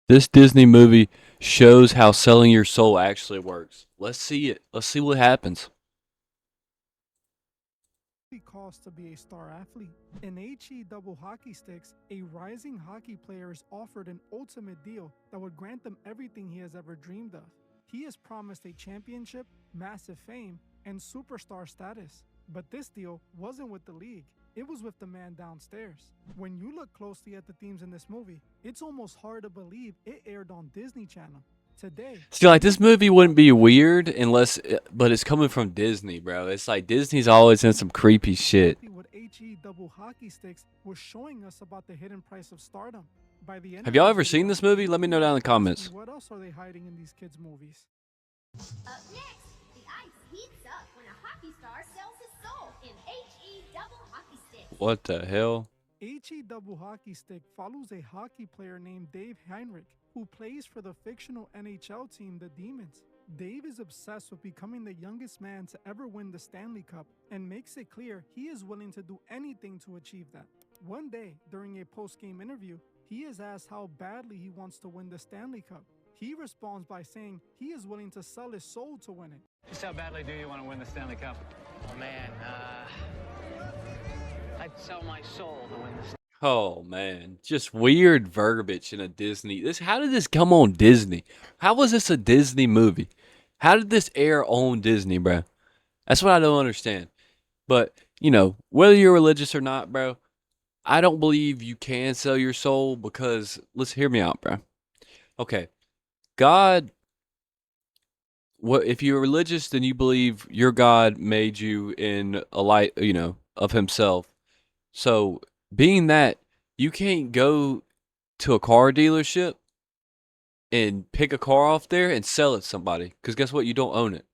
This Disney movie shows how selling your soul actually works. Let's see it. Let's see what happens. Costs to be a star athlete. In HE double hockey sticks, a rising hockey player is offered an ultimate deal that would grant them everything he has ever dreamed of. He is promised a championship, massive fame, and superstar status. But this deal wasn't with the league, it was with the man downstairs. When you look closely at the themes in this movie, it's almost hard to believe it aired on Disney Channel. Today, See, like this movie wouldn't be weird unless, but it's coming from Disney, bro. It's like Disney's always in some creepy shit. exactly what HE double hockey sticks was showing us about the hidden price of stardom. By the end Have of y'all the ever seen video, this movie? Let me know down in the ask me comments. what else are they hiding in these kids' movies? Up next, the ice heats up when a hockey star sells his soul in HE double hockey stick. What the hell? HE double hockey stick follows a hockey player named Dave Heinrich, who plays for the fictional NHL team the Demons. Dave is obsessed with becoming the youngest man to ever win the Stanley Cup and makes it clear he is willing to do anything to achieve that. One day, during a post-game interview, he is asked how badly he wants to win the Stanley Cup. He responds by saying he is willing to sell his soul to win it. Just how badly do you want to win the Stanley Cup? Oh man, I'd sell my soul to win this. Oh man, just weird verbiage in a Disney. How did this come on Disney? How was this a Disney movie? How did this air on Disney, bro? That's what I don't understand. But, whether you're religious or not, bro, I don't believe you can sell your soul because let's hear me out, bro. Okay. God, what if you're religious, then you believe your God made you in a light, of himself. So, being that you can't go to a car dealership and pick a car off there and sell it to somebody because guess what? You don't own it.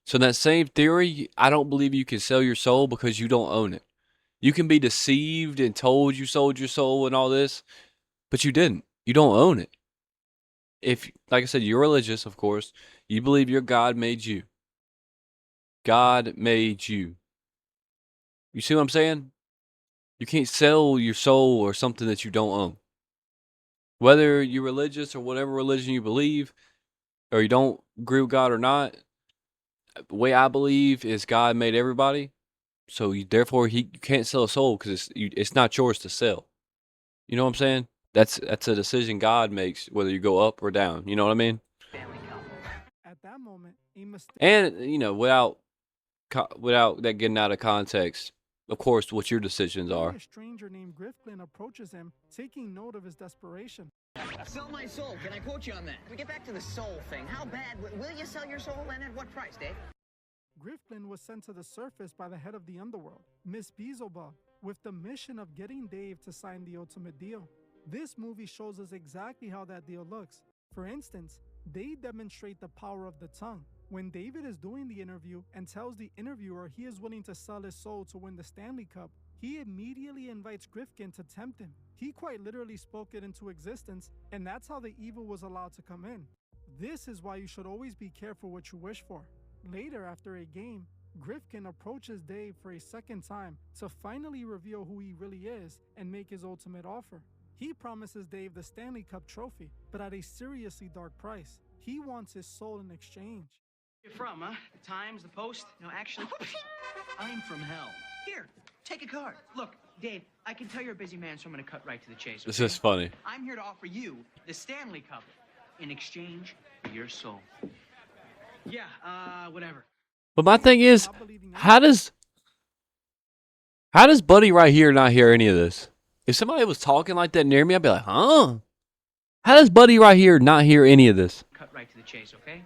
So, in that same theory, I don't believe you can sell your soul because you don't own it. You can be deceived and told you sold your soul and all this, but you didn't. You don't own it. If, like I said, you're religious, of course, you believe your God made you. God made you. You see what I'm saying? You can't sell your soul or something that you don't own. Whether you're religious or whatever religion you believe, or you don't agree with God or not, the way I believe is God made everybody. So therefore, you can't sell a soul because it's not yours to sell. You know what I'm saying? That's a decision God makes, whether you go up or down. You know what I mean? At that moment, a mistake. And without that getting out of context, of course, what your decisions are. A stranger named Griffin approaches him, taking note of his desperation. Sell my soul. Can I quote you on that? We get back to the soul thing. How bad will you sell your soul and at what price, Dave? Griffin was sent to the surface by the head of the underworld, Miss Beelzebub, with the mission of getting Dave to sign the ultimate deal. This movie shows us exactly how that deal looks. For instance, they demonstrate the power of the tongue. When David is doing the interview and tells the interviewer he is willing to sell his soul to win the Stanley Cup, he immediately invites Griffin to tempt him. He quite literally spoke it into existence, and that's how the evil was allowed to come in. This is why you should always be careful what you wish for. Later, after a game, Griffin approaches Dave for a second time to finally reveal who he really is and make his ultimate offer. He promises Dave the Stanley Cup trophy, but at a seriously dark price. He wants his soul in exchange. Where you from, huh? The Times, the Post? No, actually, I'm from hell. Here, take a card. Look, Dave, I can tell you're a busy man, so I'm going to cut right to the chase. This okay? is funny. I'm here to offer you the Stanley Cup in exchange for your soul. Yeah, whatever. But my thing is, Not believing how does Buddy right here not hear any of this? If somebody was talking like that near me, I'd be like, huh? How does Buddy right here not hear any of this? Cut right to the chase, okay?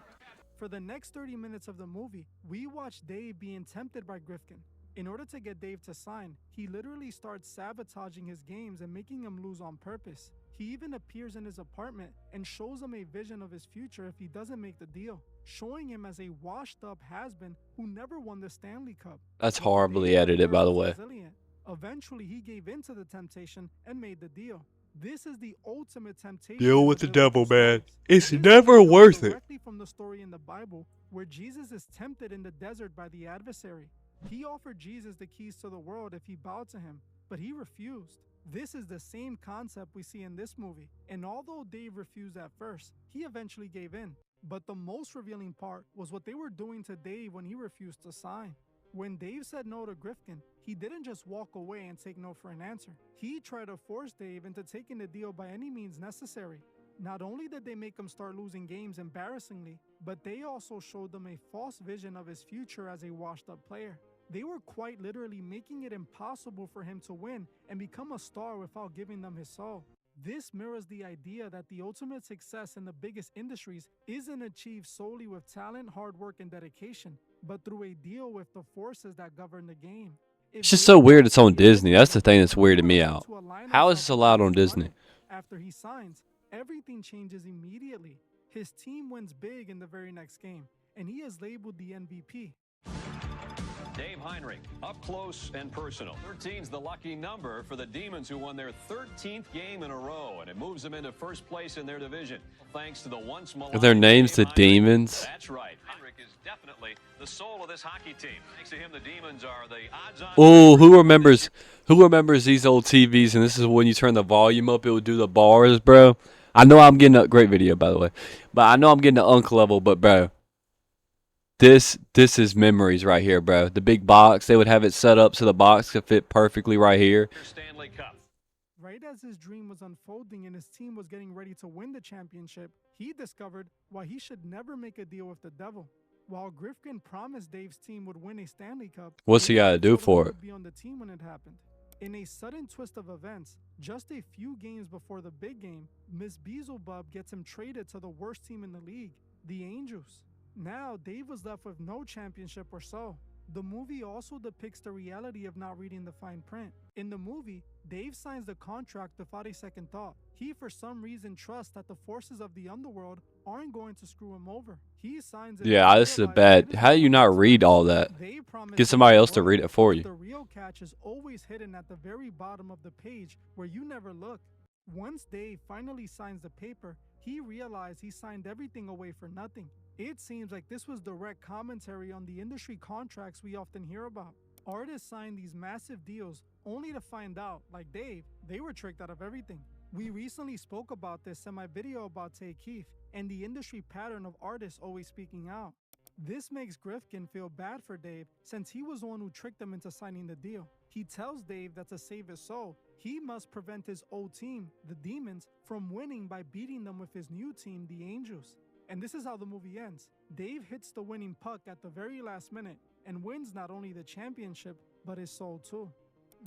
For the next 30 minutes of the movie, we watch Dave being tempted by Griffin. In order to get Dave to sign, he literally starts sabotaging his games and making him lose on purpose. He even appears in his apartment and shows him a vision of his future if he doesn't make the deal, showing him as a washed-up has-been who never won the Stanley Cup. That's But horribly Dave edited, by the was way. resilient. Eventually, he gave in to the temptation and made the deal. This is the ultimate temptation. Deal with in the devil, biblical man. stories. It's This never comes worth it. directly from the story in the Bible where Jesus is tempted in the desert by the adversary. He offered Jesus the keys to the world if he bowed to him, but he refused. This is the same concept we see in this movie, and although Dave refused at first, he eventually gave in. But the most revealing part was what they were doing to Dave when he refused to sign. When Dave said no to Grifkin, he didn't just walk away and take no for an answer. He tried to force Dave into taking the deal by any means necessary. Not only did they make him start losing games embarrassingly, but they also showed them a false vision of his future as a washed-up player. They were quite literally making it impossible for him to win and become a star without giving them his soul. This mirrors the idea that the ultimate success in the biggest industries isn't achieved solely with talent, hard work, and dedication, but through a deal with the forces that govern the game. It's just so weird it's on Disney. That's the thing that's weirding me out. How is this allowed on Disney? After he signs, everything changes immediately. His team wins big in the very next game, and he is labeled the MVP. Dave Heinrich, up close and personal. 13's the lucky number for the Demons, who won their 13th game in a row, and it moves them into first place in their division. Thanks to the once Are their names the Demons? That's right. Heinrich is definitely the soul of this hockey team. Thanks to him, the Demons are the odds-on. Oh, who remembers these old TVs? And this is when you turn the volume up, it would do the bars, bro. I know I'm getting a great video, by the way, but I know I'm getting the unk level, but bro. This is memories right here, bro. The big box, they would have it set up so the box could fit perfectly right here. Stanley Cup. Right as his dream was unfolding and his team was getting ready to win the championship, he discovered why he should never make a deal with the devil. While Grifkin promised Dave's team would win a Stanley Cup, What's he gotta do for it? would be on the team when it happened. In a sudden twist of events, just a few games before the big game, Miss Beelzebub gets him traded to the worst team in the league, the Angels. Now, Dave was left with no championship or so. The movie also depicts the reality of not reading the fine print. In the movie, Dave signs the contract without a second thought. He, for some reason, trusts that the forces of the underworld aren't going to screw him over. He signs it. Yeah, this is a bad. How do you not read all that? Get somebody else to read it for you. The real catch is always hidden at the very bottom of the page where you never look. Once Dave finally signs the paper, he realized he signed everything away for nothing. It seems like this was direct commentary on the industry contracts we often hear about. Artists sign these massive deals only to find out, like Dave, they were tricked out of everything. We recently spoke about this in my video about Tay Keith and the industry pattern of artists always speaking out. This makes Grifkin feel bad for Dave since he was the one who tricked him into signing the deal. He tells Dave that to save his soul, he must prevent his old team, the Demons, from winning by beating them with his new team, the Angels. And this is how the movie ends. Dave hits the winning puck at the very last minute and wins not only the championship, but his soul too.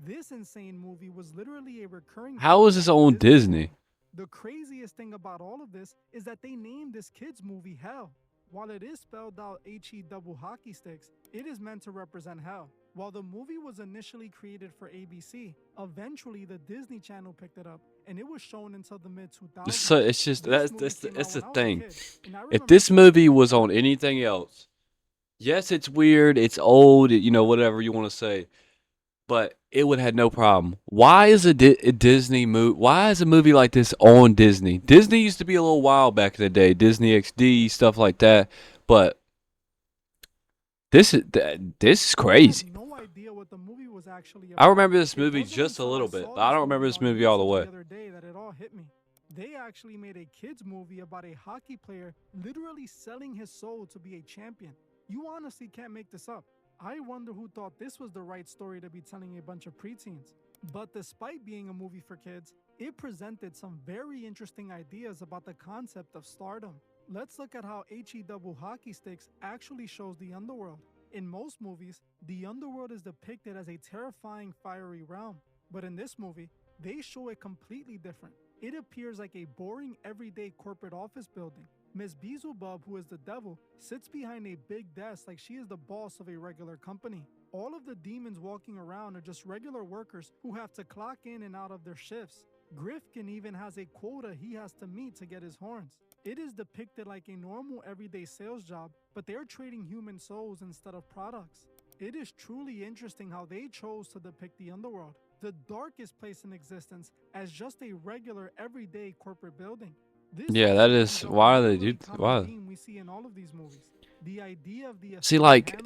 This insane movie was literally a recurring... How is this on Disney? The craziest thing about all of this is that they named this kid's movie Hell. While it is spelled out H-E double hockey sticks, it is meant to represent hell. While the movie was initially created for ABC, eventually the Disney Channel picked it up, and it was shown until the mid-2000s. So it's just that's the thing. If this movie was on anything else, yes, it's weird, it's old, you know, whatever you want to say, but it would have no problem. Why is a Disney movie? Why is a movie like this on Disney? Disney used to be a little wild back in the day, Disney XD stuff like that, but this is crazy. No idea what the movie was actually about. I remember this movie just a little bit, but I don't remember this movie all the way. The other day that it all hit me. They actually made a kids movie about a hockey player literally selling his soul to be a champion. You honestly can't make this up. I wonder who thought this was the right story to be telling a bunch of preteens. But despite being a movie for kids, it presented some very interesting ideas about the concept of stardom. Let's look at how H-E double hockey sticks actually shows the underworld. In most movies, the underworld is depicted as a terrifying, fiery realm. But in this movie, they show it completely different. It appears like a boring, everyday corporate office building. Miss Beelzebub, who is the devil, sits behind a big desk like she is the boss of a regular company. All of the demons walking around are just regular workers who have to clock in and out of their shifts. Grifkin even has a quota he has to meet to get his horns. It is depicted like a normal everyday sales job, but they're trading human souls instead of products. It is truly interesting how they chose to depict the underworld, the darkest place in existence, as just a regular everyday corporate building. Yeah, that is why are they do why? We see in all of these movies. The idea of the See, like,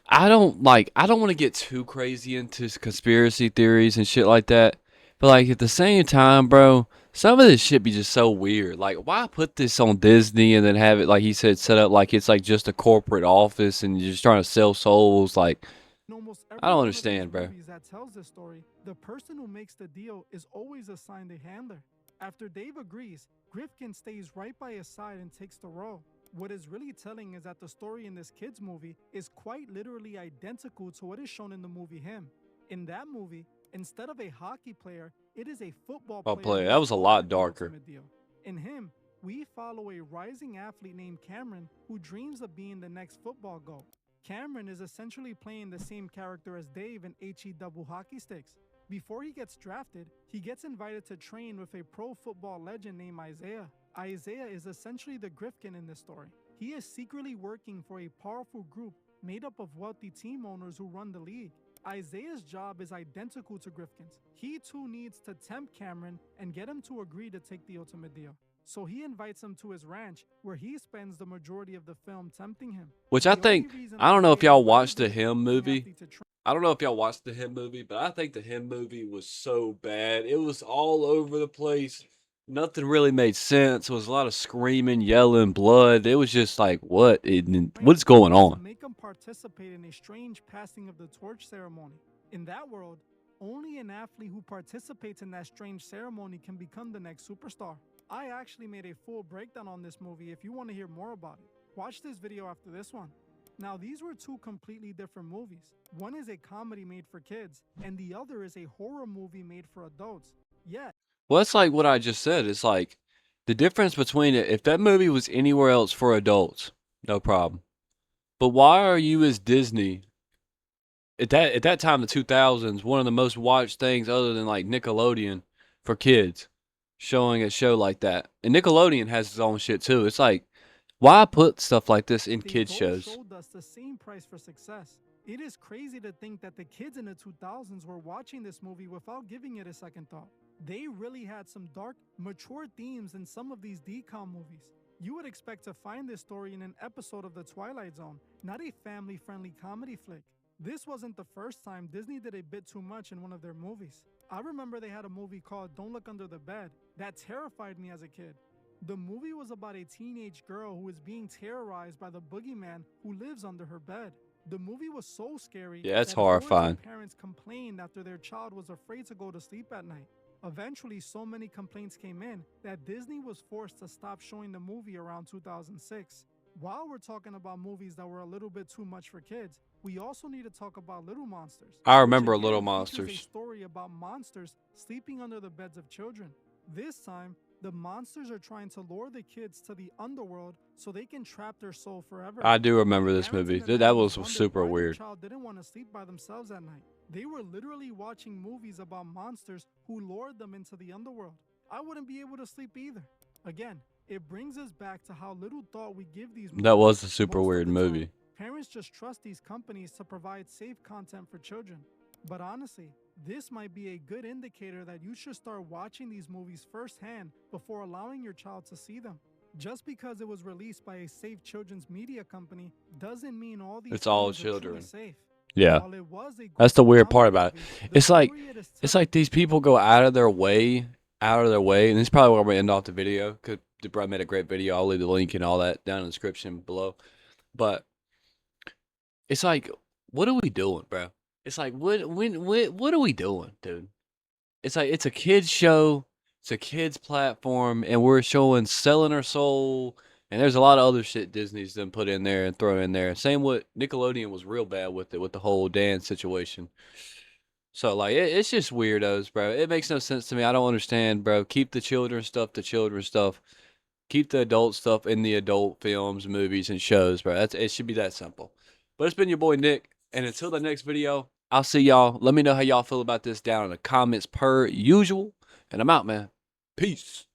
I don't want to get too crazy into conspiracy theories and shit like that. But like at the same time, bro, some of this shit be just so weird. Like, why put this on Disney and then have it, like he said, set up like it's like just a corporate office and you're just trying to sell souls? Like, In almost I every don't one of these understand, bro. movies that tells this story, the person who makes the deal is always assigned a handler. After Dave agrees, Grifkin stays right by his side and takes the role. What is really telling is that the story in this kid's movie is quite literally identical to what is shown in the movie Him. In that movie, instead of a hockey player, it is a football I'll player. play. who That is was a lot offered the darker. ultimate deal. In Him, we follow a rising athlete named Cameron who dreams of being the next football GOAT. Cameron is essentially playing the same character as Dave in HE double hockey sticks. Before he gets drafted, he gets invited to train with a pro football legend named Isaiah. Isaiah is essentially the Grifkin in this story. He is secretly working for a powerful group made up of wealthy team owners who run the league. Isaiah's job is identical to Grifkin's. He too needs to tempt Cameron and get him to agree to take the ultimate deal. So he invites him to his ranch, where he spends the majority of the film tempting him. Which I The only think, reason I don't know if Isaiah y'all invited watched the Dave Him as the movie. athlete to train I don't know if y'all watched the Him movie, but I think the Him movie was so bad. It was all over the place. Nothing really made sense. It was a lot of screaming, yelling, blood. It was just like, what's going to on? make him participate in a strange passing of the torch ceremony. In that world, only an athlete who participates in that strange ceremony can become the next superstar. I actually made a full breakdown on this movie if you want to hear more about it. Watch this video after this one. Now, these were two completely different movies. One is a comedy made for kids, and the other is a horror movie made for adults. Yet, Well, it's like what I just said. It's like the difference between it. If that movie was anywhere else for adults, no problem. But why are you as Disney at that time, the 2000s, one of the most watched things other than like Nickelodeon for kids, showing a show like that? And Nickelodeon has its own shit too. It's like, why put stuff like this in they kids both shows? showed us the same price for success. It is crazy to think that the kids in the 2000s were watching this movie without giving it a second thought. They really had some dark, mature themes in some of these DCOM movies. You would expect to find this story in an episode of The Twilight Zone, not a family-friendly comedy flick. This wasn't the first time Disney did a bit too much in one of their movies. I remember they had a movie called Don't Look Under the Bed that terrified me as a kid. The movie was about a teenage girl who is being terrorized by the boogeyman who lives under her bed. The movie was so scary Yeah, that's that hordes of horrifying. parents complained after their child was afraid to go to sleep at night. Eventually, so many complaints came in that Disney was forced to stop showing the movie around 2006. While we're talking about movies that were a little bit too much for kids, we also need to talk about Little Monsters. I which remember again Little features Monsters. a story about monsters sleeping under the beds of children. This time, the monsters are trying to lure the kids to the underworld so they can trap their soul forever. I do remember this Parents movie. in the That 90s was wondered super why their weird. child didn't want to sleep by themselves at night. They were literally watching movies about monsters who lured them into the underworld. I wouldn't be able to sleep either. Again, it brings us back to how little thought we give these movies. That was a super Most of weird the time, movie. Parents just trust these companies to provide safe content for children. But honestly, this might be a good indicator that you should start watching these movies firsthand before allowing your child to see them. Just because it was released by a safe children's media company doesn't mean all these It's all films are truly children. safe. Yeah. While it was a That's the good weird part comedy about it. movie, the It's like story it is it's telling like these people go out of their way, and this is probably where we're gonna end off the video. Because Debra made a great video. I'll leave the link and all that down in the description below. But it's like, what are we doing, bro? It's like, what are we doing, dude? It's like it's a kids show, it's a kids platform, and we're showing selling our soul. And there's a lot of other shit Disney's done put in there and throw in there. Same with Nickelodeon was real bad with it, with the whole dance situation. So like it's just weirdos, bro. It makes no sense to me. I don't understand, bro. Keep the children stuff to children stuff. Keep the adult stuff in the adult films, movies, and shows, bro. It should be that simple. But it's been your boy Nick, and until the next video, I'll see y'all. Let me know how y'all feel about this down in the comments per usual. And I'm out, man. Peace.